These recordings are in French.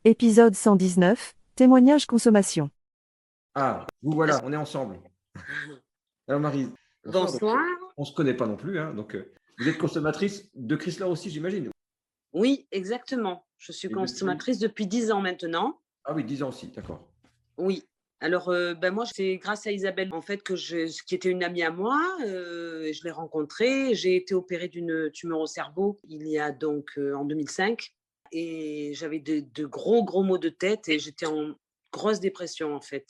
Épisode 119, témoignage consommation. Ah, vous voilà, on est ensemble. Alors Marie, bonsoir. Donc, Bonsoir. on ne se connaît pas non plus, hein, donc vous êtes consommatrice de Chrysler aussi, j'imagine. Oui, exactement. Je suis Et depuis... consommatrice depuis 10 ans maintenant. Ah oui, 10 ans aussi, d'accord. Oui. Alors, moi, c'est grâce à Isabelle, en fait, qui était une amie à moi. Je l'ai rencontrée. J'ai été opérée d'une tumeur au cerveau il y a donc en 2005. Et j'avais de gros, gros maux de tête et j'étais en grosse dépression, en fait.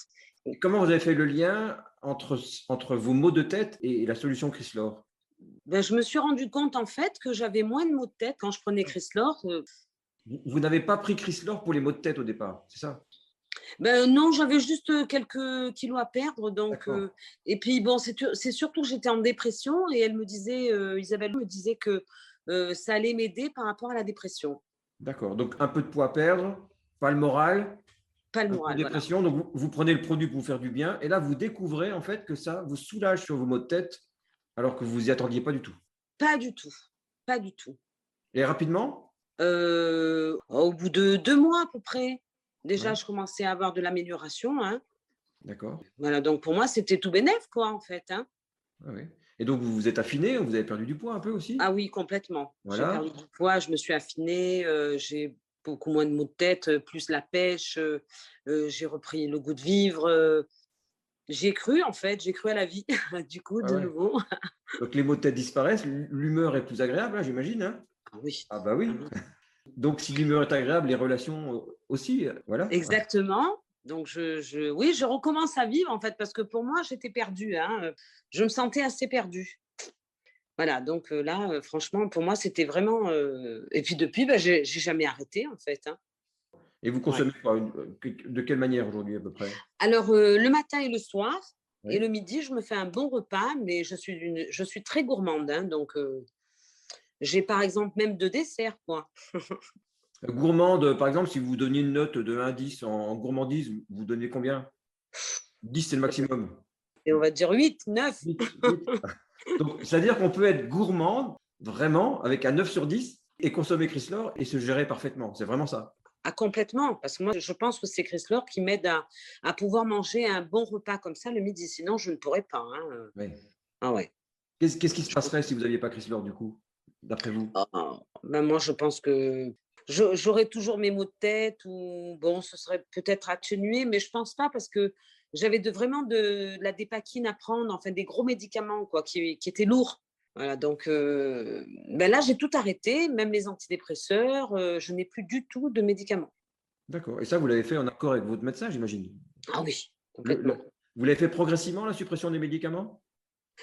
Et comment vous avez fait le lien entre vos maux de tête et la solution Chrysler? Je me suis rendu compte, en fait, que j'avais moins de maux de tête quand je prenais Chrysler. Vous n'avez pas pris Chrysler pour les maux de tête au départ, c'est ça? Non, j'avais juste quelques kilos à perdre. Donc, D'accord, et puis, bon, c'est surtout que j'étais en dépression et elle me disait, Isabelle me disait que ça allait m'aider par rapport à la dépression. d'accord. Donc un peu de poids à perdre, pas le moral, Pas le un peu de moral, voilà. dépression. Donc vous prenez le produit pour vous faire du bien, et là vous découvrez en fait que ça vous soulage sur vos maux de tête, alors que vous y attendiez pas du tout. Pas du tout, pas du tout. Et rapidement? Au bout de 2 mois à peu près, déjà, Ouais, je commençais à avoir de l'amélioration, hein. d'accord. Voilà, donc pour moi, c'était tout bénef, quoi, en fait, hein. Ah oui. Et donc, vous vous êtes affiné, vous avez perdu du poids un peu aussi? Ah oui, complètement. J'ai Voilà. perdu du poids, je me suis affinée, j'ai beaucoup moins de maux de tête, plus la pêche, j'ai repris le goût de vivre, j'ai cru en fait, j'ai cru à la vie du coup Ah de ouais. nouveau. Donc, les maux de tête disparaissent, l'humeur est plus agréable, hein, j'imagine, hein? Ah oui, Ah bah ah oui. oui. Donc, si l'humeur est agréable, les relations aussi, voilà. Exactement. Donc oui, je recommence à vivre en fait parce que pour moi, j'étais perdue, hein, je me sentais assez perdue. Voilà, donc là, franchement pour moi, c'était vraiment, et puis depuis, j'ai jamais arrêté en fait, hein. Et vous Ouais. consommez quoi? De quelle manière aujourd'hui à peu près? Alors, le matin et le soir et Oui. le midi, je me fais un bon repas, mais je suis très gourmande, hein, donc j'ai par exemple même 2 desserts, quoi. Gourmande, par exemple, si vous donniez une note de 1 à 10 en gourmandise, vous donnez combien? 10, c'est le maximum. Et on va dire 8, 9. 8, 8. Donc, c'est-à-dire qu'on peut être gourmande, vraiment, avec un 9 sur 10, et consommer Chrysler et se gérer parfaitement. C'est vraiment ça. Ah complètement, parce que moi je pense que c'est Chrysler qui m'aide à pouvoir manger un bon repas comme ça le midi, sinon je ne pourrais pas, hein, Oui. ah ouais. Qu'est-ce qui se passerait si vous n'aviez pas Chrysler, du coup, d'après vous? Moi je pense que j'aurais toujours mes maux de tête ou bon, ce serait peut-être atténué, mais je pense pas parce que j'avais vraiment de la dépakine à prendre, enfin des gros médicaments quoi, qui étaient lourds. Voilà, donc là j'ai tout arrêté, même les antidépresseurs, je n'ai plus du tout de médicaments. D'accord. Et ça, vous l'avez fait en accord avec votre médecin, j'imagine? Ah oui, Le complètement. le Vous l'avez fait progressivement, la suppression des médicaments?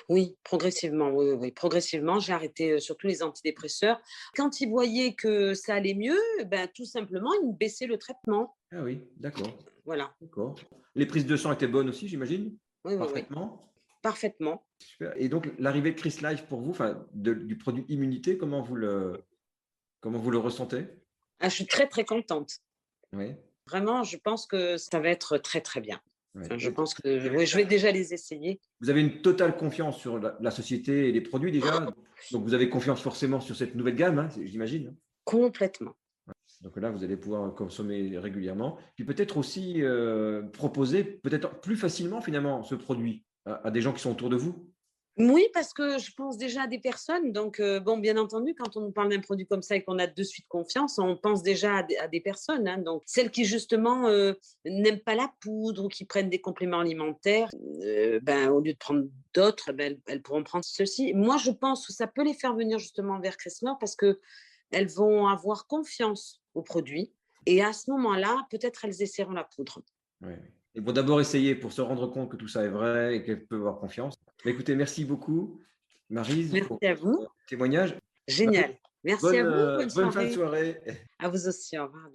Oui, progressivement, oui, oui, oui. Progressivement, j'ai arrêté, surtout les antidépresseurs. Quand ils voyaient que ça allait mieux, tout simplement, ils me baissaient le traitement. Ah oui, d'accord, Voilà. d'accord. Les prises de sang étaient bonnes aussi, j'imagine? Oui, oui, oui, Parfaitement? parfaitement. Super. Et donc l'arrivée de Chris Life pour vous, enfin du produit immunité, comment vous le ressentez? Ah, je suis très, très contente. Oui, Vraiment, je pense que ça va être très, très bien. ouais. Enfin, je pense que oui, je vais déjà les essayer. Vous avez une totale confiance sur la société et les produits déjà, donc vous avez confiance forcément sur cette nouvelle gamme, hein, j'imagine, hein? Complètement. Donc là, vous allez pouvoir consommer régulièrement. Puis peut-être aussi proposer peut-être plus facilement finalement ce produit à des gens qui sont autour de vous. Oui, parce que je pense déjà à des personnes. Donc, bon, bien entendu, quand on nous parle d'un produit comme ça et qu'on a de suite confiance, on pense déjà à des personnes, hein. Donc, celles qui justement n'aiment pas la poudre ou qui prennent des compléments alimentaires, au lieu de prendre d'autres, elles pourront prendre ceci. Moi, je pense que ça peut les faire venir justement vers Chrysler parce que elles vont avoir confiance au produit. Et à ce moment-là, peut-être elles essaieront la poudre. Ouais. Ils vont d'abord essayer pour se rendre compte que tout ça est vrai et qu'elles peuvent avoir confiance. Mais écoutez, merci beaucoup, Maryse, pour Merci à vous. votre témoignage. Maryse, Génial. Merci à vous. Bonne bonne fin de soirée. soirée. À vous aussi. Au revoir.